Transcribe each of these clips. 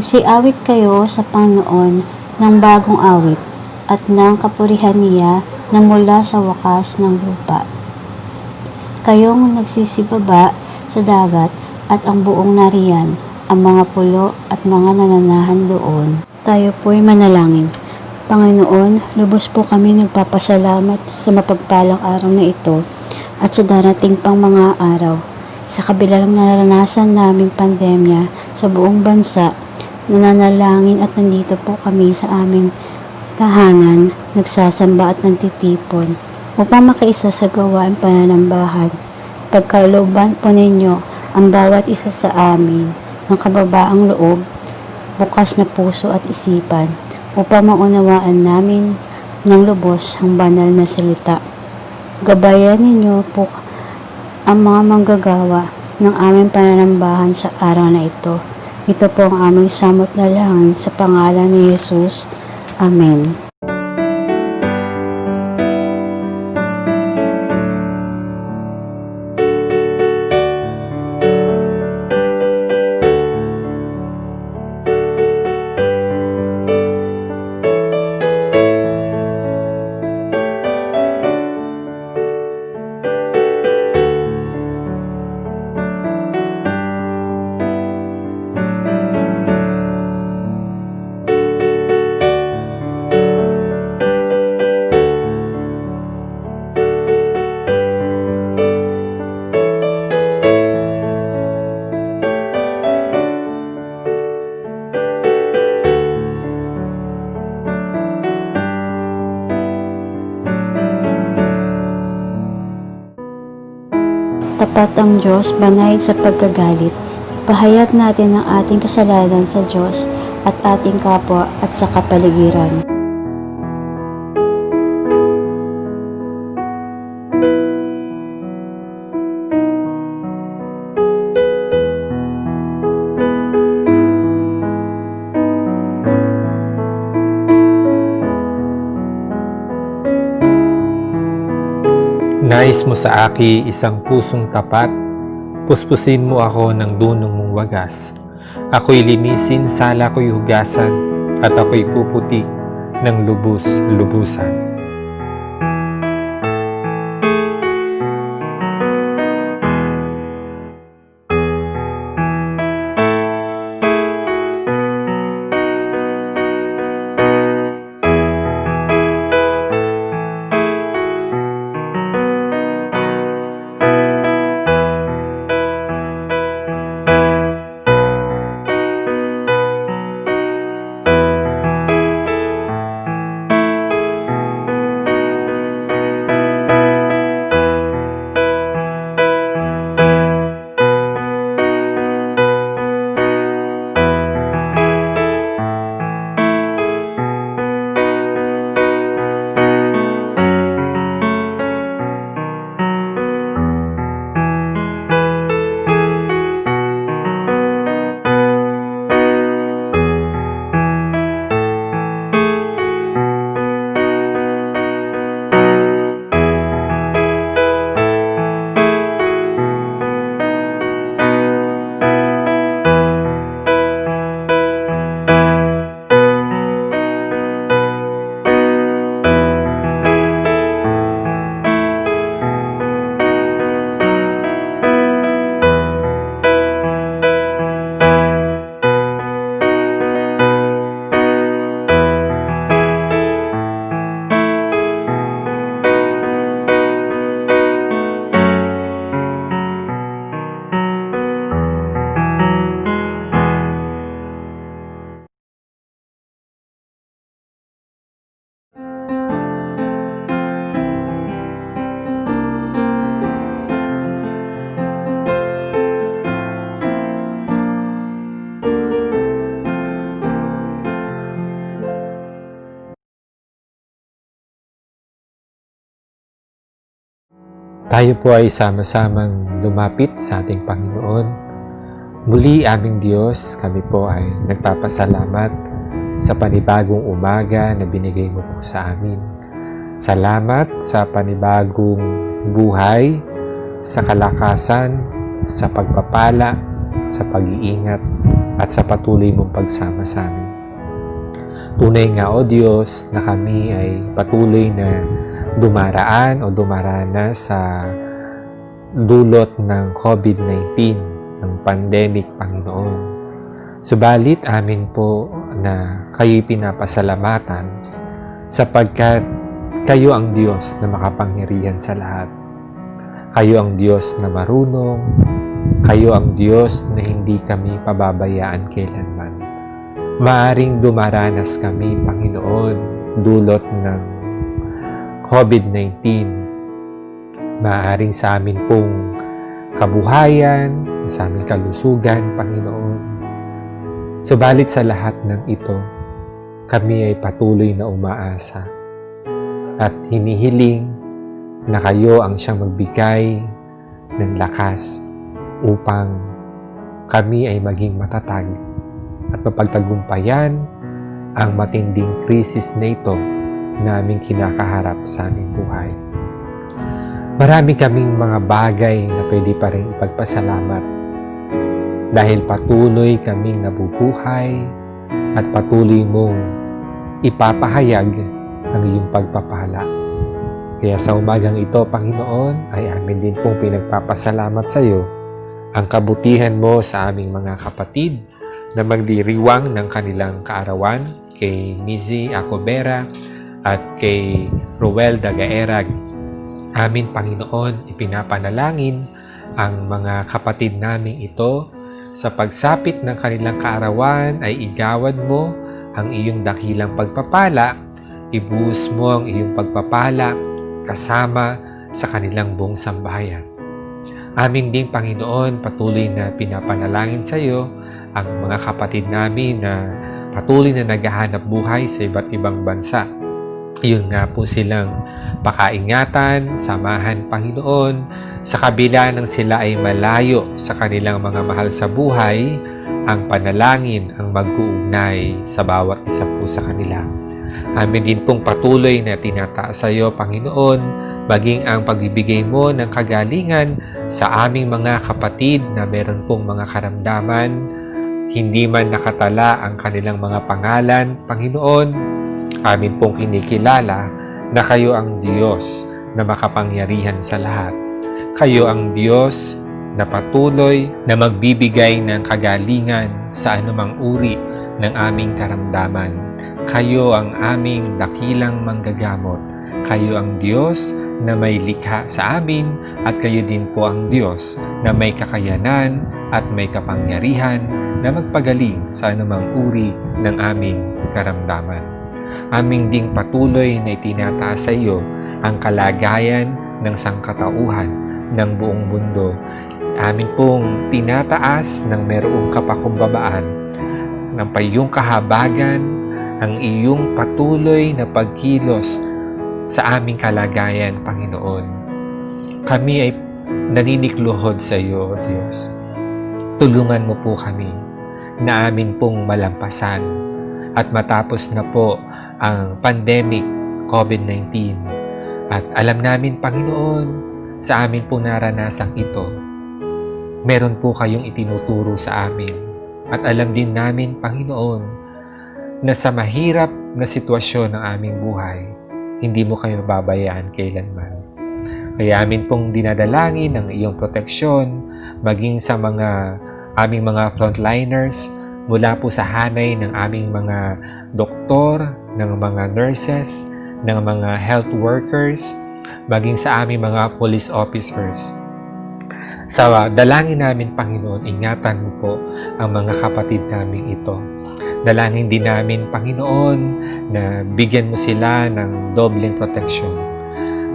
Magsiawit kayo sa Panginoon ng bagong awit at ng kapurihan niya na mula sa wakas ng lupa. Kayong nagsisibaba sa dagat at ang buong nariyan, ang mga pulo at mga nananahan doon. Tayo po'y manalangin. Panginoon, lubos po kami nagpapasalamat sa mapagpalang araw na ito at sa darating pang mga araw. Sa kabilang naranasan naming pandemya sa buong bansa, nananalangin at nandito po kami sa aming tahanan, nagsasamba at nagtitipon upang makaisa sa gawain pananambahan. Pagkalooban po ninyo ang bawat isa sa amin ng kababaang loob, bukas na puso at isipan upang maunawaan namin ng lubos ang banal na salita. Gabayan ninyo po ang mga manggagawa ng aming pananambahan sa araw na ito. Ito po ang aming samot na langin sa pangalan ni Jesus. Amen. Tapat ang Diyos, banayad sa pagkagalit. Ipahayag natin ang ating kasalanan sa Diyos at ating kapwa at sa kapaligiran. Nais mo sa aki isang pusong tapat, puspusin mo ako ng dunong mong wagas. Ako'y linisin, sala ko'y hugasan, at ako'y puputi ng lubus-lubusan. Tayo po ay sama-samang lumapit sa ating Panginoon. Muli aming Diyos, kami po ay nagpapasalamat sa panibagong umaga na binigay mo po sa amin. Salamat sa panibagong buhay, sa kalakasan, sa pagpapala, sa pag-iingat, at sa patuloy mong pagsama sa amin. Tunay nga o Diyos na kami ay patuloy na dumaraan o dumaranas sa dulot ng COVID-19, ng pandemic, Panginoon. Subalit amin po na kayo'y pinapasalamatan sapagkat kayo ang Diyos na makapangyarihan sa lahat. Kayo ang Diyos na marunong, kayo ang Diyos na hindi kami pababayaan kailanman. Maaring dumaranas kami, Panginoon, dulot ng COVID-19, maaaring sa amin pong kabuhayan, sa aming kalusugan, Panginoon. Subalit sa lahat ng ito, kami ay patuloy na umaasa at hinihiling na kayo ang siyang magbigay ng lakas upang kami ay maging matatag at mapagtagumpayan ang matinding krisis na ito na aming kinakaharap sa aming buhay. Marami kaming mga bagay na pwede pa rin ipagpasalamat dahil patuloy kaming nabubuhay at patuloy mong ipapahayag ang iyong pagpapala. Kaya sa umagang ito, Panginoon, ay amin din pong pinagpapasalamat sa iyo ang kabutihan mo sa aming mga kapatid na magdiriwang ng kanilang kaarawan kay Mizzy Acobera at kay Ruel Dagaerag. Amin, Panginoon, ipinapanalangin ang mga kapatid naming ito sa pagsapit ng kanilang kaarawan ay igawad mo ang iyong dakilang pagpapala, ibuhos mo ang iyong pagpapala kasama sa kanilang buong sambahayan. Amin din, Panginoon, patuloy na pinapanalangin sa iyo ang mga kapatid namin na patuloy na naghahanap buhay sa iba't ibang bansa. Yun nga po silang pakaingatan, samahan, Panginoon, sa kabila ng sila ay malayo sa kanilang mga mahal sa buhay, ang panalangin ang mag-uugnay sa bawat isa po sa kanila. Amin din pong patuloy na tinataas sa iyo, Panginoon, maging ang pagbibigay mo ng kagalingan sa aming mga kapatid na meron pong mga karamdaman, hindi man nakatala ang kanilang mga pangalan, Panginoon. Amin pong kinikilala na kayo ang Diyos na makapangyarihan sa lahat. Kayo ang Diyos na patuloy na magbibigay ng kagalingan sa anumang uri ng aming karamdaman. Kayo ang aming dakilang manggagamot. Kayo ang Diyos na may likha sa amin at kayo din po ang Diyos na may kakayanan at may kapangyarihan na magpagaling sa anumang uri ng aming karamdaman. Aming ding patuloy na itinataas sa iyo ang kalagayan ng sangkatauhan ng buong mundo. Amin pong tinataas ng merong kapakumbabaan ng iyong kahabagan, ang iyong patuloy na pagkilos sa aming kalagayan, Panginoon. Kami ay naninikluhod sa iyo, O Diyos. Tulungan mo po kami na amin pong malampasan at matapos na po ang pandemic COVID-19. At alam namin, Panginoon, sa amin po naranasang ito, meron po kayong itinuturo sa amin. At alam din namin, Panginoon, na sa mahirap na sitwasyon ng aming buhay, hindi mo kayo babayaan kailanman. Kaya amin pong dinadalangin ang iyong proteksyon, maging sa aming mga frontliners, mula po sa hanay ng aming mga doktor, ng mga nurses, ng mga health workers, maging sa aming mga police officers. Sa dalangin namin, Panginoon, ingatan mo po ang mga kapatid namin ito. Dalangin din namin, Panginoon, na bigyan mo sila ng dobleng proteksyon.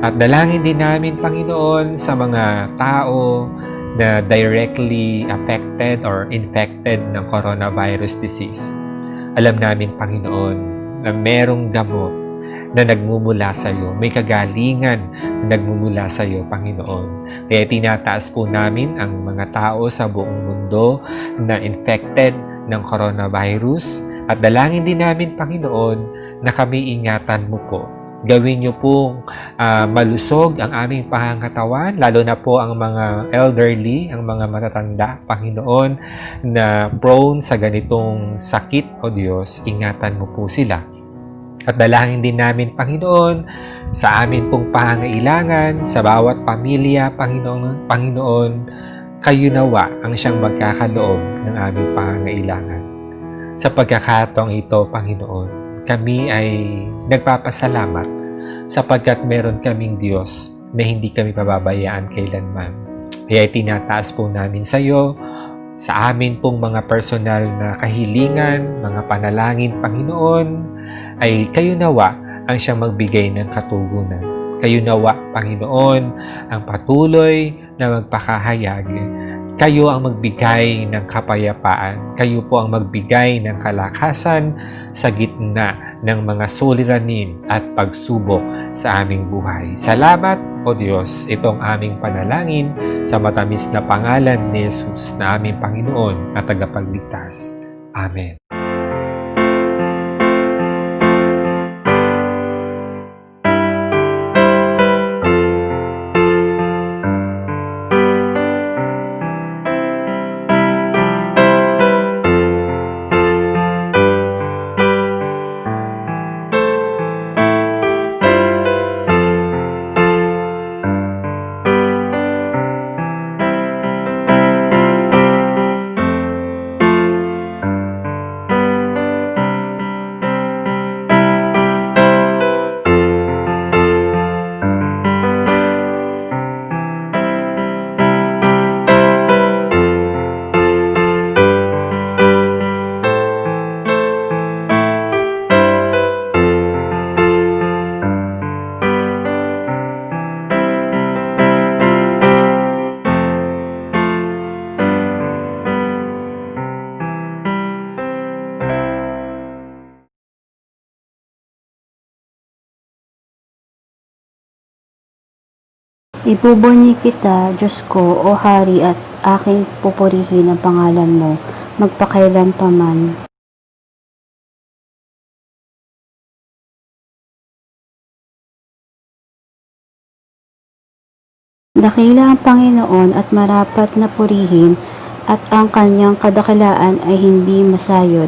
At dalangin din namin, Panginoon, sa mga tao na directly affected or infected ng coronavirus disease. Alam namin, Panginoon, na merong gamot na nagmumula sa iyo. May kagalingan na nagmumula sa iyo, Panginoon. Kaya tinataas po namin ang mga tao sa buong mundo na infected ng coronavirus. At dalangin din namin, Panginoon, na kami ingatan mo po. Gawin niyo pong malusog ang aming pangangatawan, lalo na po ang mga elderly, ang mga matatanda, Panginoon, na prone sa ganitong sakit, O Diyos, ingatan mo po sila. At dalangin din namin, Panginoon, sa amin pong pangangailangan, sa bawat pamilya, Panginoon, kayo nawa ang siyang magkakaloob ng aming pangangailangan. Sa pagkakataong ito, Panginoon, kami ay nagpapasalamat sapagkat meron kaming Diyos na hindi kami pababayaan kailanman. Kaya tinataas po namin sa iyo, sa amin pong mga personal na kahilingan, mga panalangin, Panginoon, ay kayo nawa ang siyang magbigay ng katugunan. Kayo nawa, Panginoon, ang patuloy na magpakahayag. Kayo ang magbigay ng kapayapaan. Kayo po ang magbigay ng kalakasan sa gitna ng mga suliranin at pagsubok sa aming buhay. Salamat, O Diyos. Ito ang aming panalangin sa matamis na pangalan ni Jesus na aming Panginoon at tagapagligtas. Amen. Ibubunyi kita, Diyos ko, o Hari, at aking pupurihin ang pangalan mo, magpakailanpaman. Dakila ang Panginoon at marapat na purihin, at ang kanyang kadakilaan ay hindi masayod.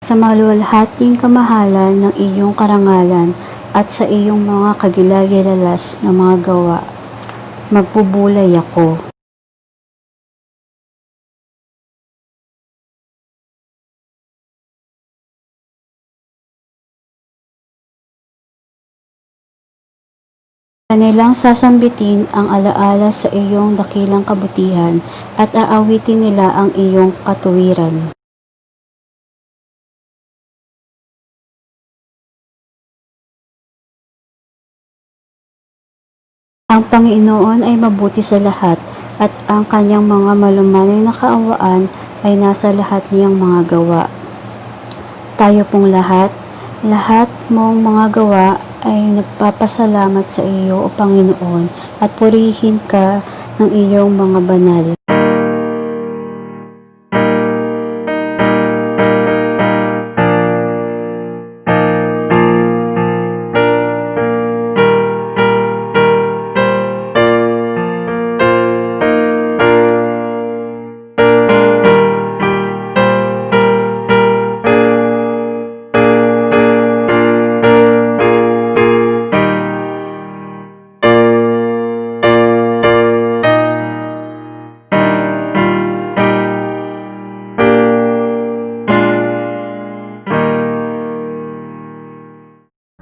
Sa maluwalhating kamahalan ng iyong karangalan at sa iyong mga kagilagilalas na mga gawa, magbubulay ako. Kanilang sasambitin ang alaala sa iyong dakilang kabutihan at aawitin nila ang iyong katuwiran. Ang Panginoon ay mabuti sa lahat, at ang kanyang mga malumanay na kaawaan ay nasa lahat niyang mga gawa. Tayo pong lahat mong mga gawa ay nagpapasalamat sa iyo, O Panginoon, at purihin ka ng iyong mga banal.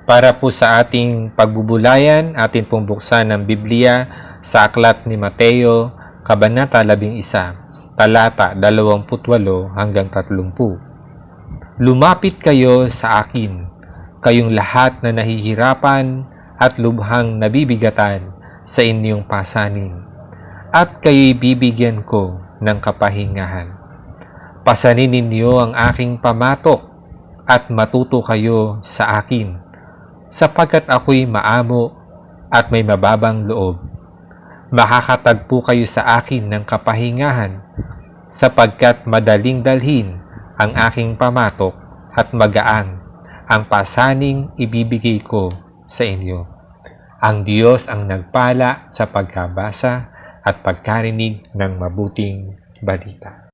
Para po sa ating pagbubulayan, atin pong buksan ng Biblia sa Aklat ni Mateo, Kabanata 11, talata 28 hanggang 30. Lumapit kayo sa akin, kayong lahat na nahihirapan at lubhang nabibigatan sa inyong pasanin, at kayo'y bibigyan ko ng kapahingahan. Pasanin ninyo ang aking pamatok at matuto kayo sa akin, sapagkat ako'y maamo at may mababang loob. Makakatagpo kayo sa akin ng kapahingahan, sapagkat madaling dalhin ang aking pamatok at magaang ang pasaning ibibigay ko sa inyo. Ang Diyos ang nagpala sa pagkabasa at pagkarinig ng mabuting balita.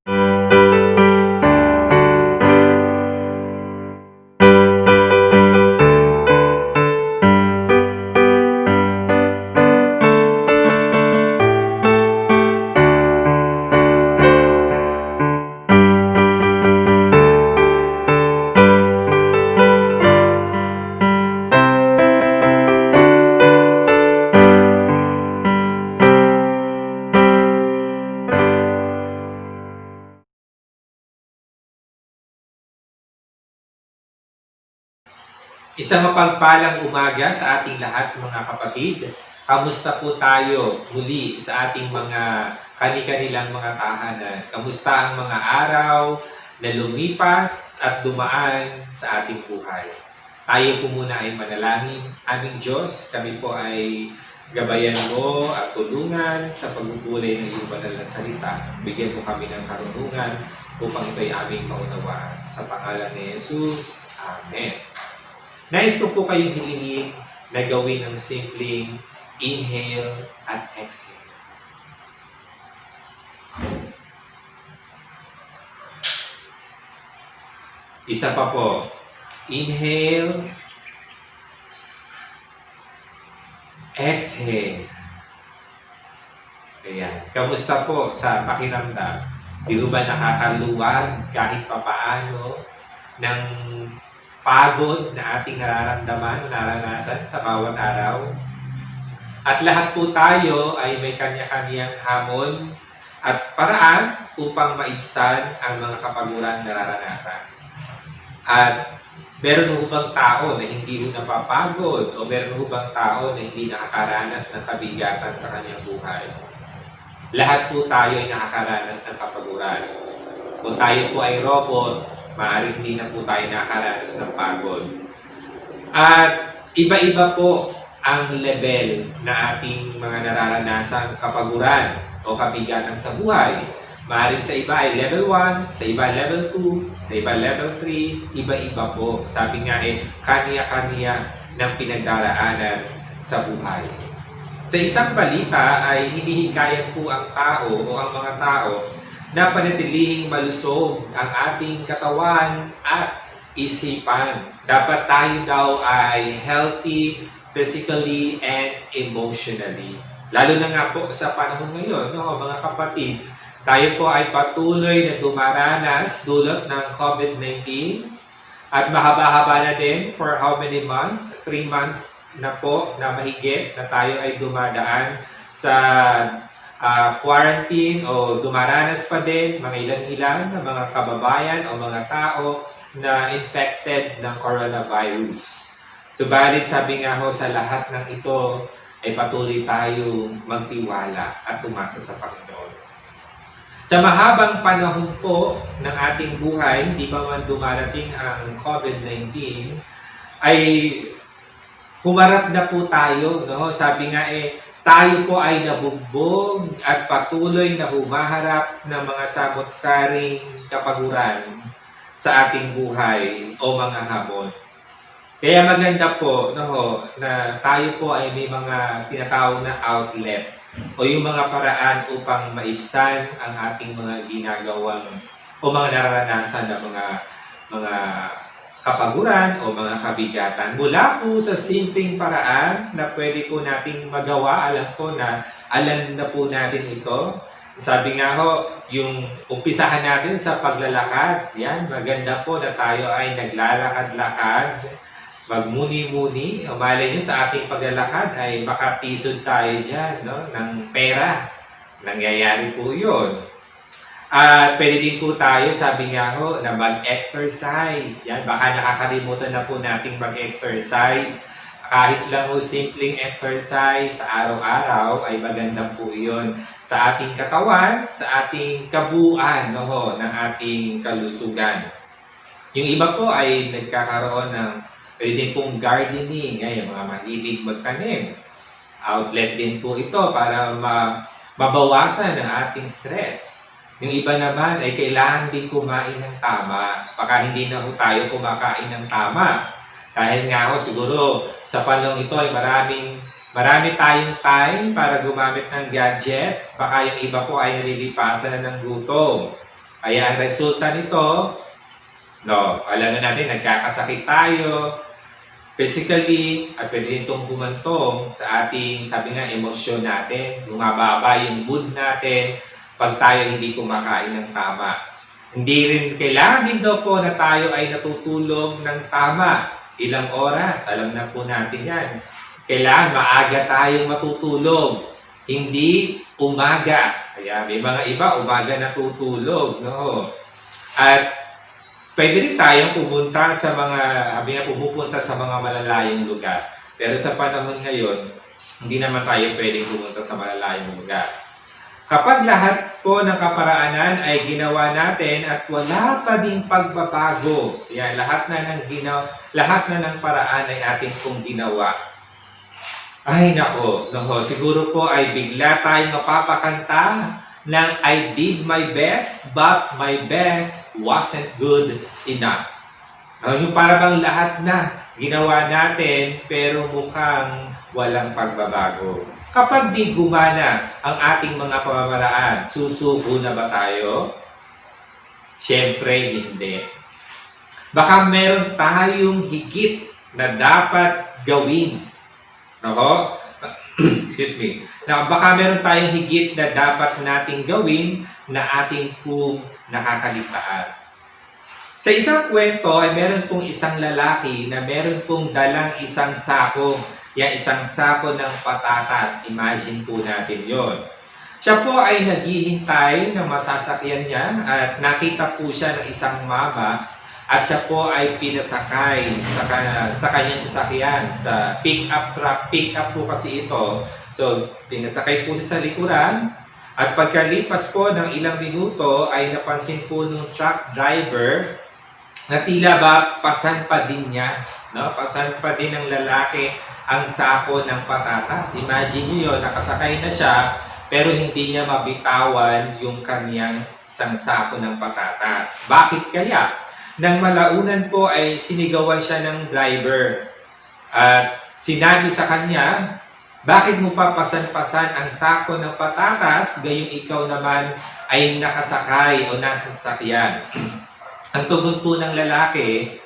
Isang mapagpalang umaga sa ating lahat mga kapatid. Kamusta po tayo muli sa ating mga kani-kanilang mga tahanan? Kamusta ang mga araw na lumipas at dumaan sa ating buhay? Tayo po muna ay manalangin. Aming Diyos, kami po ay gabayan mo at tulungan sa pagbubulay ng iyong banal na salita. Bigyan mo kami ng karunungan upang ito'y aming maunawaan. Sa pangalan ni Jesus. Amen. Nais ko po kayong hilingin na gawin ng simpleng inhale at exhale. Isa pa po. Inhale. Exhale. Ayan. Kamusta po sa pakiramdam? Di ba nakakaluwag kahit papaano ng pagod na ating nararamdaman, naranasan sa bawat araw? At lahat po tayo ay may kanya-kanyang hamon at paraan upang maibsan ang mga kapaguran na nararanasan. At meron ho bang tao na hindi ho napapagod o meron ho bang tao na hindi nakakaranas ng kabigatan sa kanyang buhay? Lahat po tayo ay nakakaranas ng kapaguran. Kung tayo po ay robot, maaaring hindi na po tayo nakakaranas ng pagod. At iba-iba po ang level na ating mga nararanasang kapaguran o kabigatan sa buhay. Maaaring sa iba ay level 1, sa iba level 2, sa iba level 3, iba-iba po. Sabi nga kaniya-kaniya ng pinagdaraanan sa buhay. Sa isang balita ay hinihikayat po ang tao o ang mga tao na panatilihing malusog ang ating katawan at isipan. Dapat tayo daw ay healthy physically and emotionally. Lalo na nga po sa panahon ngayon, no, mga kapatid, tayo po ay patuloy na dumaranas dulot ng COVID-19 at mahaba-haba na din for how many months? 3 months na po na mahigit na tayo ay dumadaan sa quarantine o dumaranas pa din mga ilan-ilan na mga kababayan o mga tao na infected ng coronavirus. Subalit sabi nga ho sa lahat ng ito ay patuloy tayong magtiwala at tumasa sa Panginoon. Sa mahabang panahon po ng ating buhay, hindi pa man dumarating ang COVID-19, ay humarap na po tayo. No? Sabi nga tayo po ay nabugbog at patuloy na humaharap ng mga samot-saring kapaguran sa ating buhay o mga hamon. Kaya maganda po na tayo po ay may mga tinatawag na outlet o yung mga paraan upang maibsan ang ating mga ginagawang o mga nararanasan na mga kapaguran o mga kabigatan. Mula po sa simpleng paraan na pwede po nating magawa, alam na po natin ito. Sabi nga ho, yung umpisahan natin sa paglalakad, yan, maganda po na tayo ay naglalakad-lakad, magmuni-muni. O malay nyo sa ating paglalakad ay makatisod tayo dyan, no, ng pera. Nangyayari po yun. At pwede din po tayo, sabi nga ho, na mag-exercise. Yan, baka nakakalimutan na po nating mag-exercise. Kahit lang po simpleng exercise sa araw-araw ay maganda po yun sa ating katawan, sa ating kabuuan ng ating kalusugan. Yung iba po ay nagkakaroon ng pwede din pong gardening, yung mga mahilig magtanim. Outlet din po ito para mabawasan ang ating stress. Yung iba naman ay kailangan din kumain ng tama. Baka hindi na tayo kumakain ng tama. Dahil nga siguro sa panahon ito ay marami tayong time para gumamit ng gadget. Baka yung iba po ay nalilipasan na ng gutom. Kaya ang resulta nito, alam na natin, nagkakasakit tayo physically at pwede din itong humantong sa ating, sabi nga, emosyon natin. Bumababa yung mood natin pag tayo hindi kumakain ng tama. Hindi rin kailangan din daw po na tayo ay natutulog ng tama. Ilang oras, alam na po natin yan. Kailangan maaga tayong matutulog, hindi umaga. Kaya may mga iba, umaga natutulog. At pwede rin tayong pumunta sa pumupunta sa mga malalayong lugar. Pero sa panahon ngayon, hindi naman tayo pwedeng pumunta sa malalayong lugar. Kapag lahat po ng kaparaanan ay ginawa natin at wala pa ding pagbabago, yan, lahat na ng paraan ay ating pong ginawa. Ay nako, siguro po ay bigla tayong mapapakanta ng I did my best, but my best wasn't good enough. Yung parang lahat na ginawa natin pero mukhang walang pagbabago. Kapag di gumana ang ating mga pamamaraan, susuko na ba tayo? Siyempre hindi. Baka meron tayong higit na dapat gawin. Excuse me. Baka meron tayong higit na dapat nating gawin na ating pong nakakaligtaan. Sa isang kwento ay meron pong isang lalaki na meron pong dalang isang sako. Isang sako ng patatas. Imagine po natin yon. Siya po ay naghihintay ng masasakyan niya at nakita po siya ng isang mama at siya po ay pinasakay sa kanyang sasakyan sa pick-up truck. Pick-up po kasi ito. So, pinasakay po siya sa likuran At pagkalipas po ng ilang minuto ay napansin po ng truck driver na tila ba pasan pa din niya, no? Pasan pa din ng lalaki ang sako ng patatas. Imagine niyo yun, nakasakay na siya pero hindi niya mabitawan yung kanyang isang sako ng patatas. Bakit kaya? Nang malaunan po ay sinigawan siya ng driver at sinabi sa kanya, bakit mo pa pasan-pasan ang sako ng patatas, gayong ikaw naman ay nakasakay o nasa sasakyan? Ang tugon po ng lalaki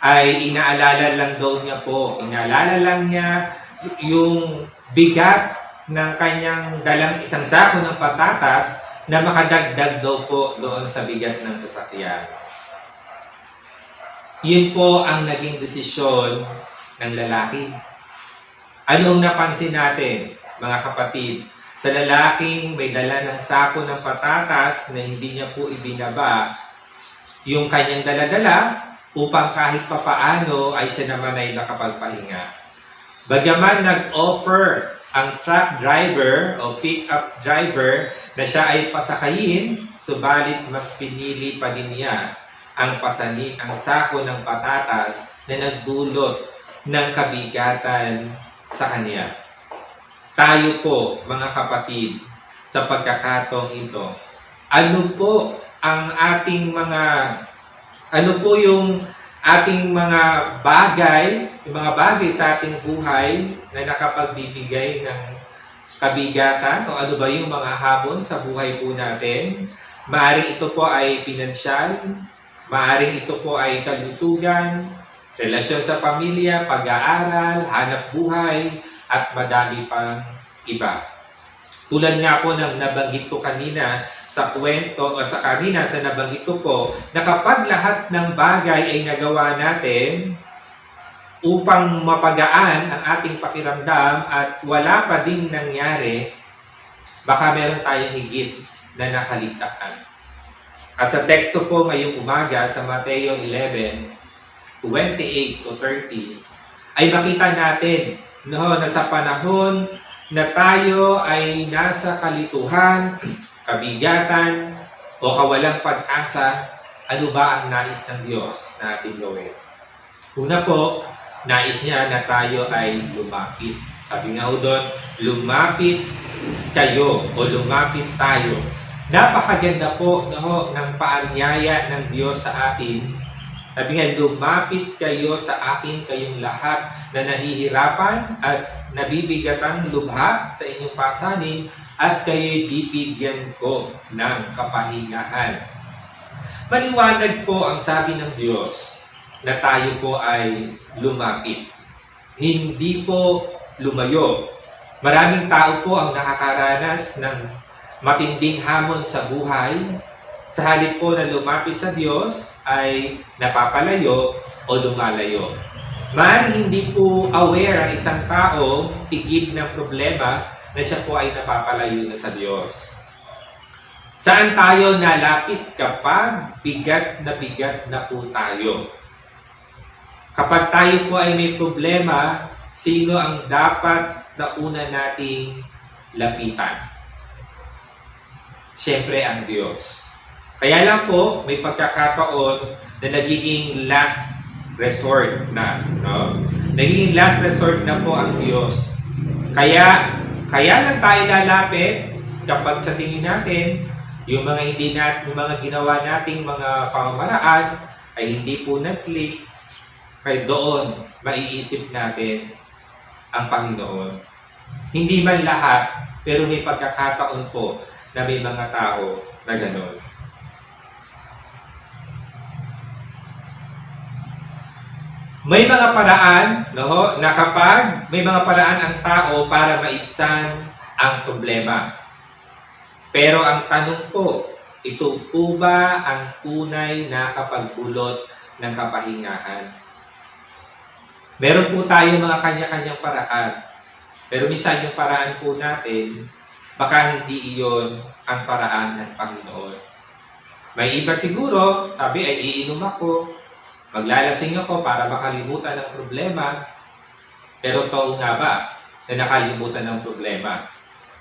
ay inaalala lang daw niya po. Inaalala lang niya yung bigat ng kanyang dalang isang sako ng patatas na makadagdag daw po doon sa bigat ng sasakyan. Yun po ang naging desisyon ng lalaki. Ano ang napansin natin, mga kapatid? Sa lalaking may dala ng sako ng patatas na hindi niya po ibinaba yung kanyang daladala upang kahit papaano ay siya naman ay nakapagpahinga. Bagaman nag-offer ang truck driver o pick-up driver na siya ay pasakayin, subalit mas pinili pa din niya ang pasanin ang sako ng patatas na nagdulot ng kabigatan sa kanya. Tayo po, mga kapatid, sa pagkakataong ito, ano po yung ating mga bagay, yung mga bagay sa ating buhay na nakapagbibigay ng kabigatan o ano ba yung mga habon sa buhay po natin? Maaring ito po ay pinansyal, maaring ito po ay kalusugan, relasyon sa pamilya, pag-aaral, hanap buhay, at madami pang iba. Tulad nga po ng nabanggit ko kanina sa kwento o sa nabanggit ko po na kapag lahat ng bagay ay nagawa natin upang mapagaan ang ating pakiramdam at wala pa din nangyari, baka meron tayong higit na nakaligtaan. At sa teksto po ngayong umaga sa Mateo 11:28 to 30 ay makita natin na sa panahon na tayo ay nasa kalituhan, kabigatan, o kawalang pag-asa, ano ba ang nais ng Diyos na ating gawin? Una po, nais niya na tayo ay lumapit. Sabi nga doon, lumapit kayo o lumapit tayo. Napakaganda po ng paanyaya ng Diyos sa atin. Sabi nga, lumapit kayo sa akin, kayong lahat na nahihirapan at nabibigatang lubha sa inyong pasanin at kayo'y bibigyan ko ng kapahingahan. Maliwanag po ang sabi ng Diyos na tayo po ay lumapit. Hindi po lumayo. Maraming tao po ang nakakaranas ng matinding hamon sa buhay. Sa halip po na lumapit sa Diyos ay napapalayo o lumalayo. Maaaring hindi po aware ang isang tao tigil ng problema na siya po ay napapalayo na sa Diyos. Saan tayo nalapit kapag bigat na po tayo? Kapag tayo po ay may problema, sino ang dapat na una nating lapitan? Siyempre ang Diyos. Kaya lang po, may pagkakataon na nagiging last resort na, no? Nagiging last resort na po ang Diyos. Kaya lang tayo lalapit kapag sa tingin natin, yung mga ginawa nating mga pamamaraan ay hindi po nag-click, kaya doon maiisip natin ang Panginoon. Hindi man lahat, pero may pagkakataon po na may mga tao na gano'n. May mga paraan, no, na kapag may mga paraan ang tao para maibsan ang problema. Pero ang tanong po, ito po ba ang tunay na kapagdulot ng kapahingahan? Meron po tayo mga kanya-kanyang paraan. Pero minsan yung paraan po natin, baka hindi iyon ang paraan ng Panginoon. May iba siguro, sabi ay iinom ako, maglalasing ako para makalimutan ng problema, pero totoo nga ba na nakalimutan ng problema?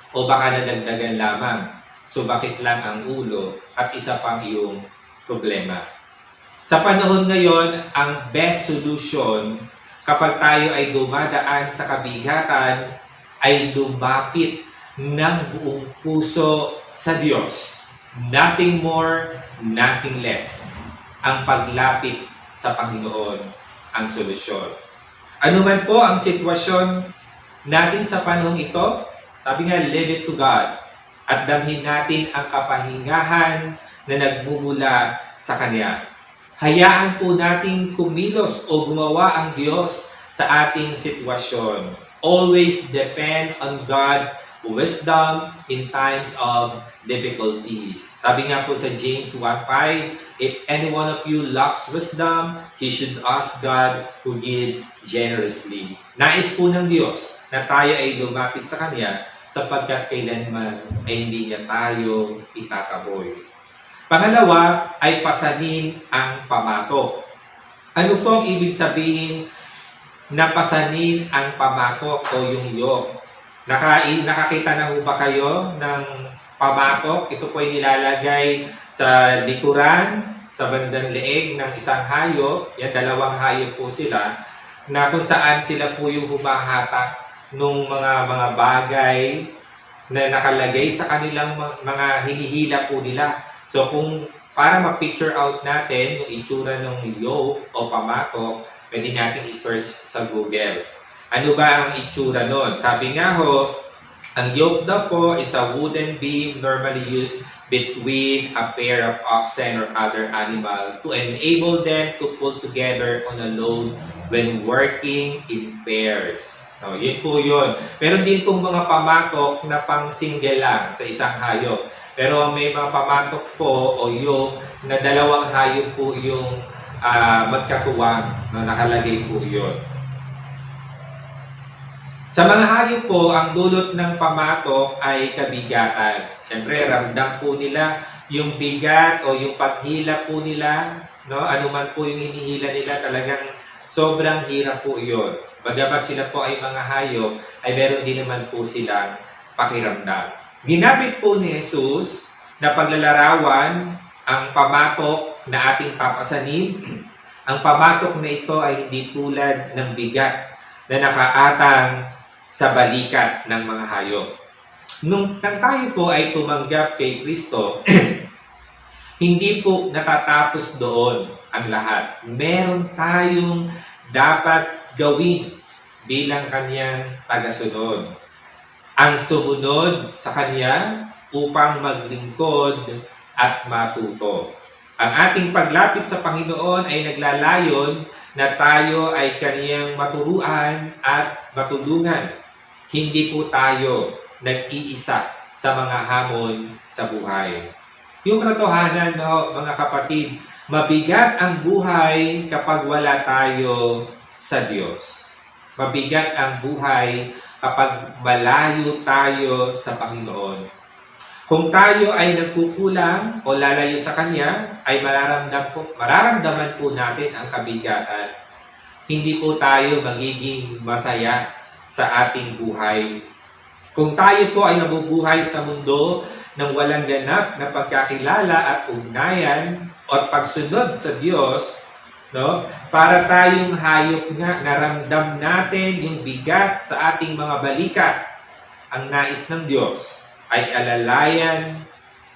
O baka nadagdagan lamang subakit lang ang ulo, at isa pang iyong problema. Sa panahon ngayon, ang best solution kapag tayo ay dumadaan sa kabigatan ay lumapit ng buong puso sa Diyos. Nothing more, nothing less. Ang paglapit sa Panginoon ang solusyon. Ano man po ang sitwasyon natin sa panahon ito, sabi nga, leave it to God. At damhin natin ang kapahingahan na nagmumula sa Kanya. Hayaan po natin kumilos o gumawa ang Diyos sa ating sitwasyon. Always depend on God's wisdom in times of difficulties. Sabi nga po sa James 1:5, if any one of you lacks wisdom, he should ask God who gives generously. Nais po ng Diyos na tayo ay lumapit sa Kanya sapagkat kailanman ay hindi niya tayo itataboy. Pangalawa ay pasanin ang pamatok. Ano pong ibig sabihin na pasanin ang pamatok o yung yoke? Nakakita na ho ba kayo ng pamatok? Ito po ay nilalagay sa likuran, sa bandang leeg ng isang hayop. Yan, dalawang hayop po sila, na kung saan sila po yung humahatak ng mga bagay na nakalagay sa kanilang mga hinihila po nila. So kung para ma-picture out natin yung itsura ng yoke o pamatok, pwede natin i-search sa Google. Ano ba ang itsura nun? Sabi nga ho, ang yoke daw po is a wooden beam normally used between a pair of oxen or other animal to enable them to pull together on a load when working in pairs. So, yun po yun. Meron din pong mga pamatok na pang single lang sa isang hayop. Pero may mga pamatok po o yoke na dalawang hayop po yung magkatuwang na nakalagay po yun. Sa mga hayop po, ang dulot ng pamatok ay kabigatan. Siyempre, ramdam po nila yung bigat o yung paghila po nila. No? Ano man po yung hinihila nila, talagang sobrang hirap po yun. Bagamat sila po ay mga hayop, ay meron din naman po silang pakiramdam. Ginamit po ni Jesus na paglalarawan ang pamatok na ating papasanin. Ang pamatok na ito ay hindi tulad ng bigat na nakaatang sa balikat ng mga hayop. Nang tayo po ay tumanggap kay Kristo, hindi po natatapos doon ang lahat. Meron tayong dapat gawin bilang Kanyang tagasunod. Ang sumunod sa Kanya upang maglingkod at matuto. Ang ating paglapit sa Panginoon ay naglalayon na tayo ay Kaniyang maturuan at matulungan. Hindi po tayo nag-iisa sa mga hamon sa buhay. Yung katotohanan, no, mga kapatid, mabigat ang buhay kapag wala tayo sa Diyos. Mabigat ang buhay kapag malayo tayo sa Panginoon. Kung tayo ay nagkukulang o lalayo sa Kanya, ay mararamdaman po natin ang kabigatan. Hindi po tayo magiging masaya sa ating buhay. Kung tayo po ay nabubuhay sa mundo ng walang ganap na pagkakilala at ugnayan o pagsunod sa Diyos, no? Para tayong hayop nga, naramdam natin yung bigat sa ating mga balikat. Ang nais ng Diyos ay alalayan,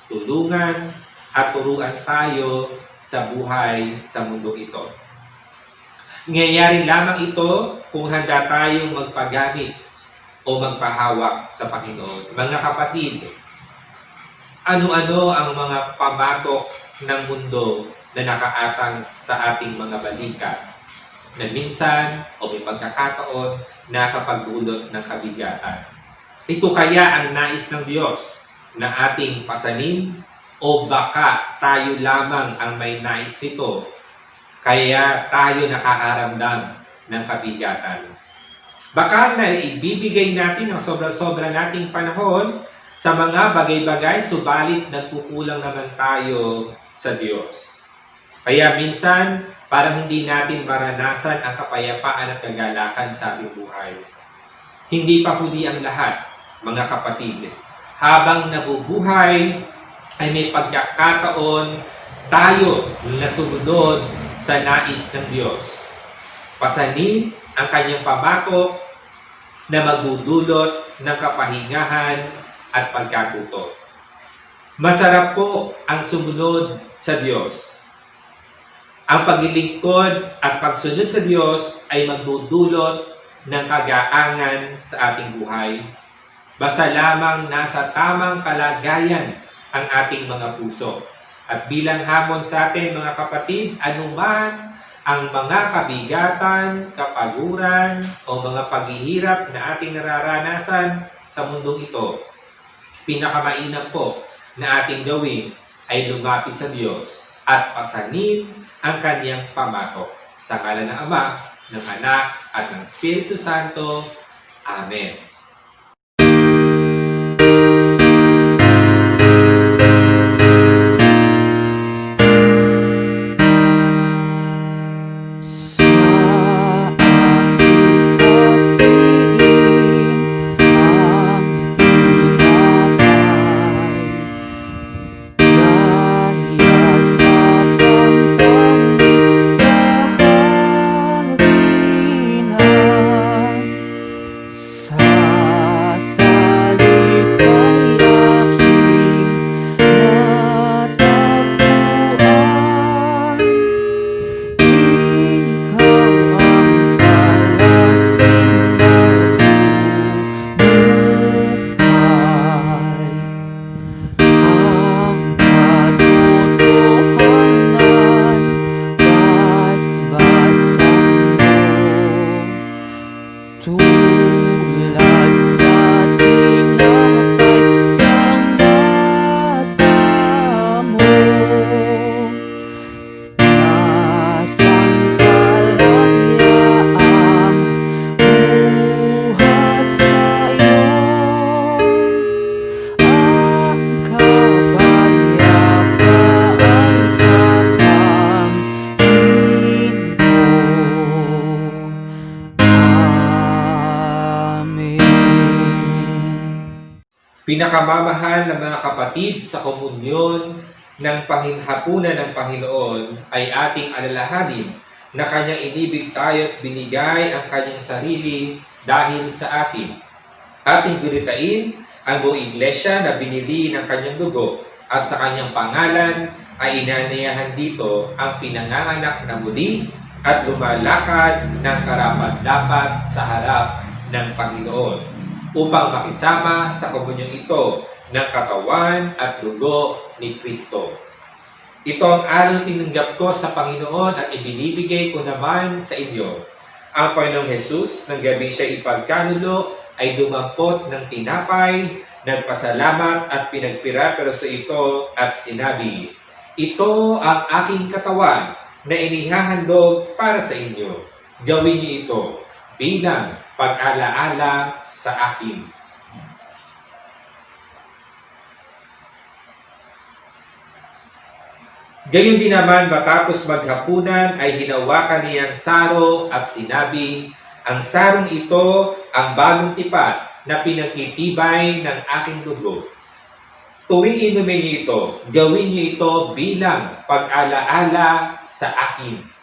tulungan, at turuan tayo sa buhay sa mundo ito. Nangyayari lamang ito kung handa tayong magpagamit o magpahawak sa Panginoon. Mga kapatid, ano-ano ang mga pamatok ng mundo na nakaatang sa ating mga balikat na minsan o may pagkakataon nakapagdulot ng kabigatan. Ito kaya ang nais ng Diyos na ating pasanin o baka tayo lamang ang may nais nito kaya tayo nakakaramdam ng kabigatan. Baka na ibibigay natin ang sobra-sobra nating panahon sa mga bagay-bagay subalit nagkukulang naman tayo sa Diyos. Kaya minsan, parang hindi natin maranasan ang kapayapaan at kagalakan sa ating buhay. Hindi pa huli ang lahat, mga kapatid. habang nabubuhay ay may pagkakataon tayo na sumunod sa nais ng Diyos. Pasanin ang kanyang pamatok na magdudulot ng kapahingahan at pagkatuto. Masarap po ang sumunod sa Diyos. Ang paglilingkod at pagsunod sa Diyos ay magdudulot ng kagaangan sa ating buhay. Basta lamang nasa tamang kalagayan ang ating mga puso. At bilang hamon sa atin mga kapatid, anuman ang mga kabigatan, kapaguran o mga paghihirap na ating nararanasan sa mundong ito, pinakamainam po na ating gawin ay lumapit sa Diyos at pasanin ang kanyang pamatok. Sa ngalan ng Ama, ng Anak, at ng Espiritu Santo. Amen. Pinakamamahal na mga kapatid, sa komunyon ng panghapunan ng Panginoon ay ating alalahanin na kanyang inibig tayo at binigay ang kanyang sarili dahil sa atin. Ating guritain ang buong iglesia na binili ng kanyang dugo at sa kanyang pangalan ay inanayahan dito ang pinanganganak na muli at lumalakad ng karapat-dapat sa harap ng Panginoon upang makisama sa komunyong ito ng katawan at dugo ni Kristo. Ito ang aral tinanggap ko sa Panginoon at ibinibigay ko naman sa inyo. Ang Panginoong Jesus, nang gabing siya ipagkanulo, ay dumampot ng tinapay, nagpasalamat at pinagpira-piraso ito at sinabi, "Ito ang aking katawan na inihahandog para sa inyo. Gawin niyo ito bilang pag-alaala sa akin." Gayon din naman, matapos maghapunan ay hinawakan niya ang saro at sinabi, "Ang sarong ito ang bagong tipan na pinagtitibay ng aking dugo. Tuwing inumin niyo ito, gawin niyo ito bilang pag-alaala sa akin."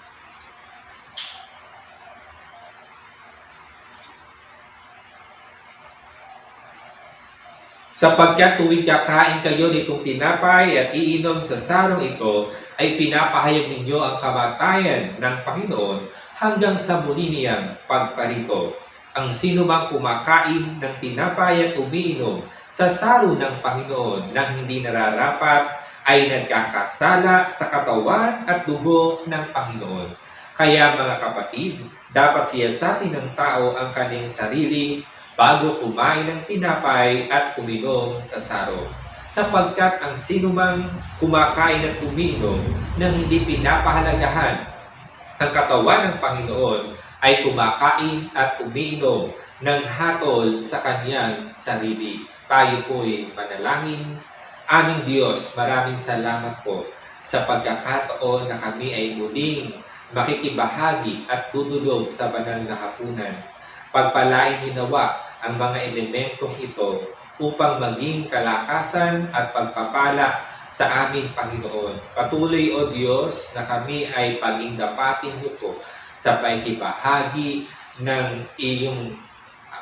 Sapagkat tuwing kakain kayo nitong tinapay at iinom sa sarong ito, ay pinapahayag ninyo ang kamatayan ng Panginoon hanggang sa muli niyang pagparito. Ang sinumang kumakain ng tinapay at umiinom sa saro ng Panginoon nang hindi nararapat ay nagkakasala sa katawan at dugo ng Panginoon. Kaya mga kapatid, dapat siyasatin ng tao ang kanyang sarili bago kumain ng tinapay at uminom sa saro. Sapagkat ang sinumang kumakain at umiinom nang hindi pinapahalagahan ang katawan ng Panginoon ay kumakain at umiinom ng hatol sa kanyang sarili. Tayo po'y manalangin. Aming Diyos, maraming salamat po sa pagkakataon na kami ay muling makikibahagi at tutulog sa banal na hapunan. Pagpalain niyo nawa ang mga elementong ito upang maging kalakasan at pagpapala sa aming Panginoon. Patuloy, O Diyos, na kami ay pagingdapatin niyo po sa paikibahagi ng iyong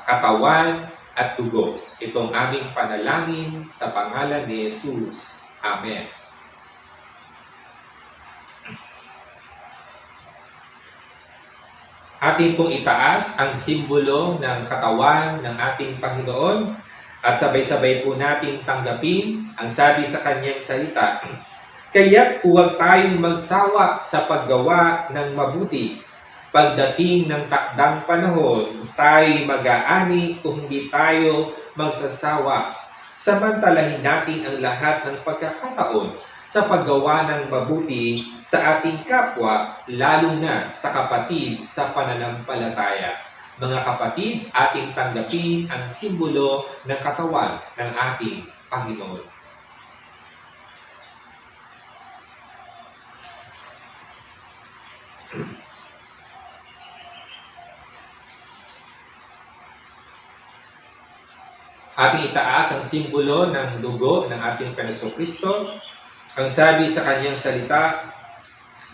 katawan at dugo. Itong aming panalangin sa pangalan ni Jesus. Amen. Ating pong itaas ang simbolo ng katawan ng ating Panginoon at sabay-sabay po natin tanggapin ang sabi sa kanyang salita. Kaya't huwag tayong magsawa sa paggawa ng mabuti. Pagdating ng takdang panahon, tayo mag-aani kung hindi tayo magsasawa. Samantalahin natin ang lahat ng pagkakataon sa paggawa ng mabuti sa ating kapwa, lalo na sa kapatid sa pananampalataya. Mga kapatid, ating tanggapin ang simbolo ng katawan ng ating Panginoon. Ating itaas ang simbolo ng dugo ng ating Kristo. Ang sabi sa kanyang salita,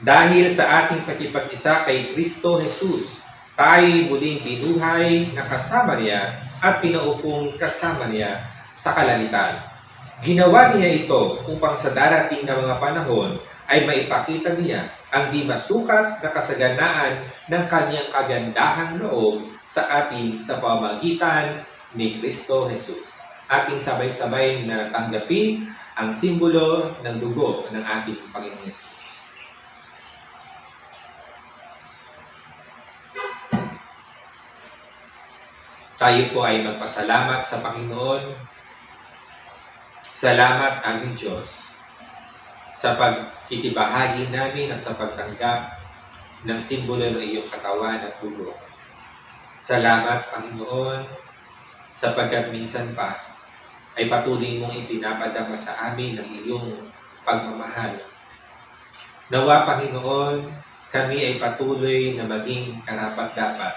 dahil sa ating pakipag-isa kay Kristo Jesus, tayo'y muling binuhay na kasama niya at pinaupong kasama niya sa kalangitan. Ginawa niya ito upang sa darating na mga panahon ay maipakita niya ang di masukat na kasaganaan ng kanyang kagandahang loob sa atin sa pamamagitan ni Kristo Jesus. Ating sabay-sabay na tanggapin ang simbolo ng dugo ng ating Panginoon Jesus. Tayo po ay magpasalamat sa Panginoon. Salamat aming Diyos sa pagkikibahagi namin at sa pagtanggap ng simbolo ng iyong katawan at dugo. Salamat, Panginoon, sapagkat minsan pa ay patuloy mong ipinapadama sa amin ng iyong pagmamahal. Nawa, Panginoon, kami ay patuloy na maging karapat-dapat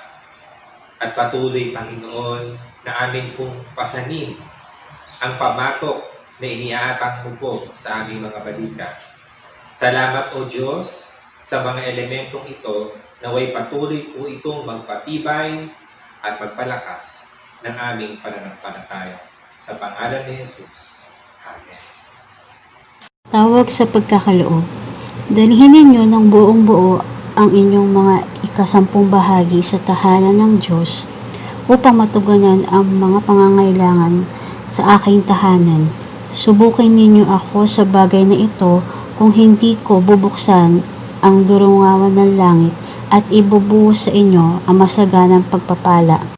at patuloy, Panginoon, na amin pong pasanin ang pamatok na iniaatang mo po sa aming mga balita. Salamat, O Diyos, sa mga elementong ito, naway patuloy po itong magpatibay at magpalakas ng aming pananampalataya. Sa pangalan ni Jesus. Amen. Tawag sa pagkakaloob. Dalhin ninyo ng buong buo ang inyong mga ikasampung bahagi sa tahanan ng Diyos upang matugunan ang mga pangangailangan sa aking tahanan. Subukin ninyo ako sa bagay na ito kung hindi ko bubuksan ang durungawan ng langit at ibubuhos sa inyo ang masaganang pagpapala.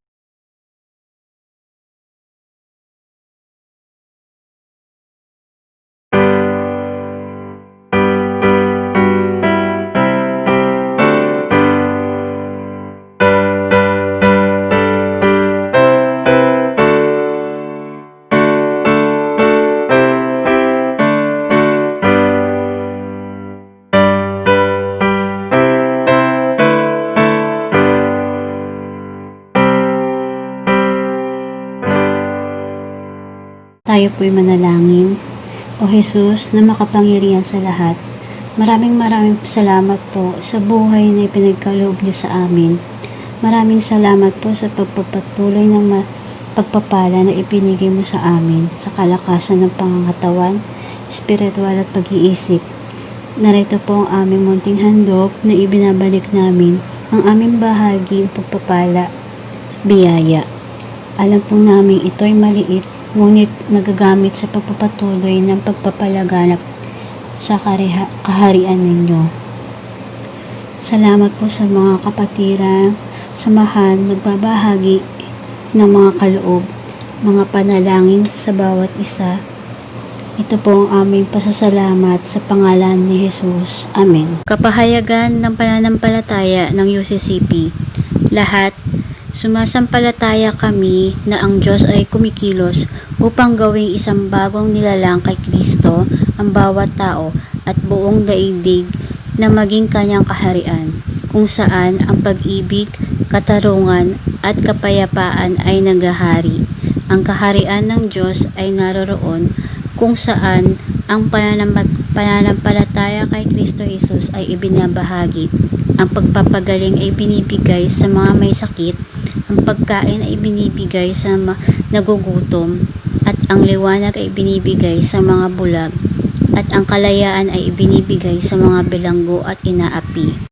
Tayo po'y manalangin. O Jesus na makapangyarihan sa lahat, maraming salamat po sa buhay na ipinagkaloob niyo sa amin. Maraming salamat po sa pagpapatuloy ng pagpapala na ibinigay mo sa amin sa kalakasan ng pangangatawan, espiritual at pag-iisip. Narito po ang aming munting handog na ibinabalik namin ang aming bahagi ng pagpapala, biyaya. Alam po namin ito'y maliit, ngunit magagamit sa pagpapatuloy ng pagpapalaganap sa kaharian ninyo. Salamat po sa mga kapatira, samahan, nagbabahagi ng mga kaloob, mga panalangin sa bawat isa. Ito po ang aming pasasalamat sa pangalan ni Jesus. Amen. Kapahayagan ng pananampalataya ng UCCP. Lahat, sumasampalataya kami na ang Diyos ay kumikilos upang gawing isang bagong nilalang kay Kristo ang bawat tao at buong daigdig na maging kanyang kaharian, kung saan ang pag-ibig, katarungan at kapayapaan ay naghahari Ang kaharian ng Diyos ay naroroon kung saan ang pananampalataya kay Kristo Jesus ay ibinabahagi. Ang pagpapagaling ay binibigay sa mga may sakit, ang pagkain ay binibigay sa nagugutom, at ang liwanag ay binibigay sa mga bulag, at ang kalayaan ay ibinibigay sa mga bilanggo at inaapi.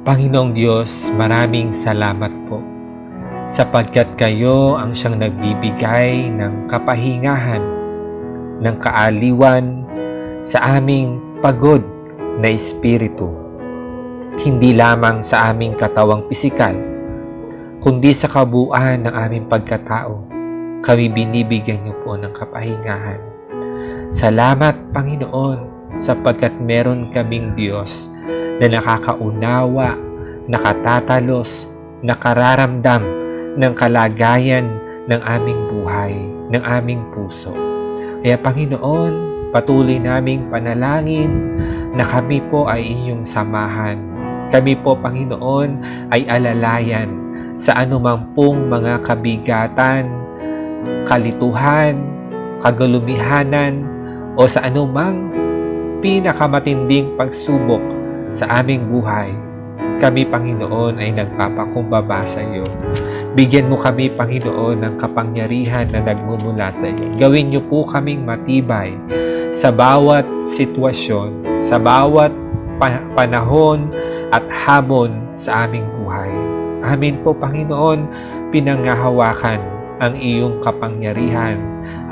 Panginoong Diyos, maraming salamat po sapagkat kayo ang siyang nagbibigay ng kapahingahan, ng kaaliwan sa aming pagod na espiritu. Hindi lamang sa aming katawang pisikal, kundi sa kabuuan ng aming pagkatao, kami binibigyan niyo po ng kapahingahan. Salamat, Panginoon, sapagkat meron kaming Diyos na nakakaunawa, nakatatalos, nakararamdam ng kalagayan ng aming buhay, ng aming puso. Kaya Panginoon, patuloy naming panalangin na kami po ay inyong samahan. Kami po, Panginoon, ay alalayan sa anumang pong mga kabigatan, kalituhan, kagulumihanan, o sa anumang pinakamatinding pagsubok sa aming buhay. kami, Panginoon, ay nagpapakumbaba sa iyo. Bigyan mo kami, Panginoon, ng kapangyarihan na nagmumula sa iyo. Gawin niyo po kaming matibay sa bawat sitwasyon, sa bawat panahon at hamon sa aming buhay. Amin po, Panginoon, pinangahawakan ang iyong kapangyarihan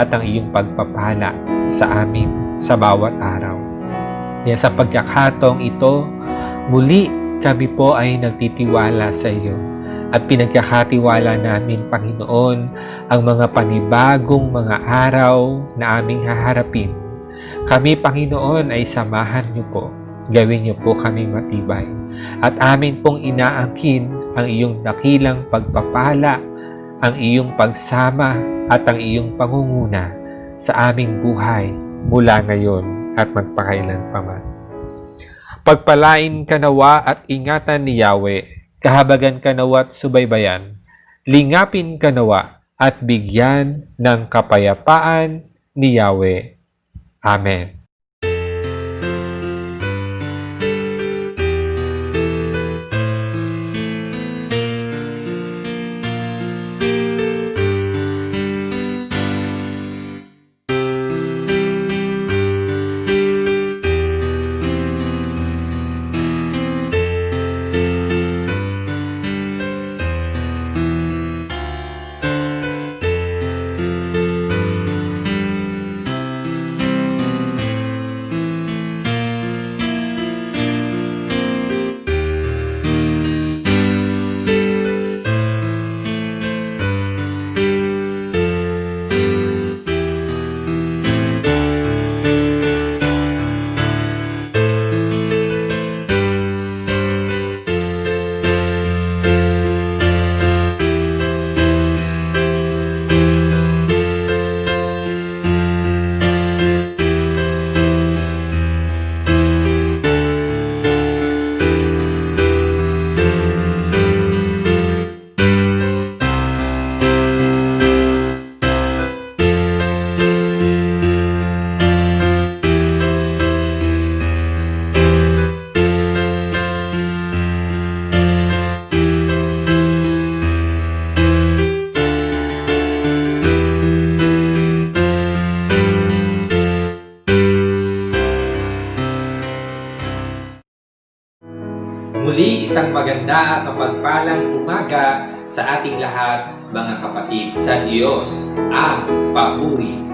at ang iyong pagpapala sa amin sa bawat araw. Kaya sa pagkakataong ito, muli kami po ay nagtitiwala sa iyo at pinagkakatiwala namin, Panginoon, ang mga panibagong mga araw na aming haharapin. Kami, Panginoon, ay samahan niyo po. Gawin niyo po kaming matibay. At amin pong inaangkin ang iyong dakilang pagpapala, ang iyong pagsama at ang iyong pangunguna sa aming buhay mula ngayon at magpakailanpaman. Pagpalain ka nawa at ingatan ni Yahweh, kahabagan ka nawa at subaybayan, lingapin ka nawa at bigyan ng kapayapaan ni Yahweh. Amen. Muli, isang maganda at mapagpalang umaga sa ating lahat, mga kapatid. Sa Diyos ang papuri.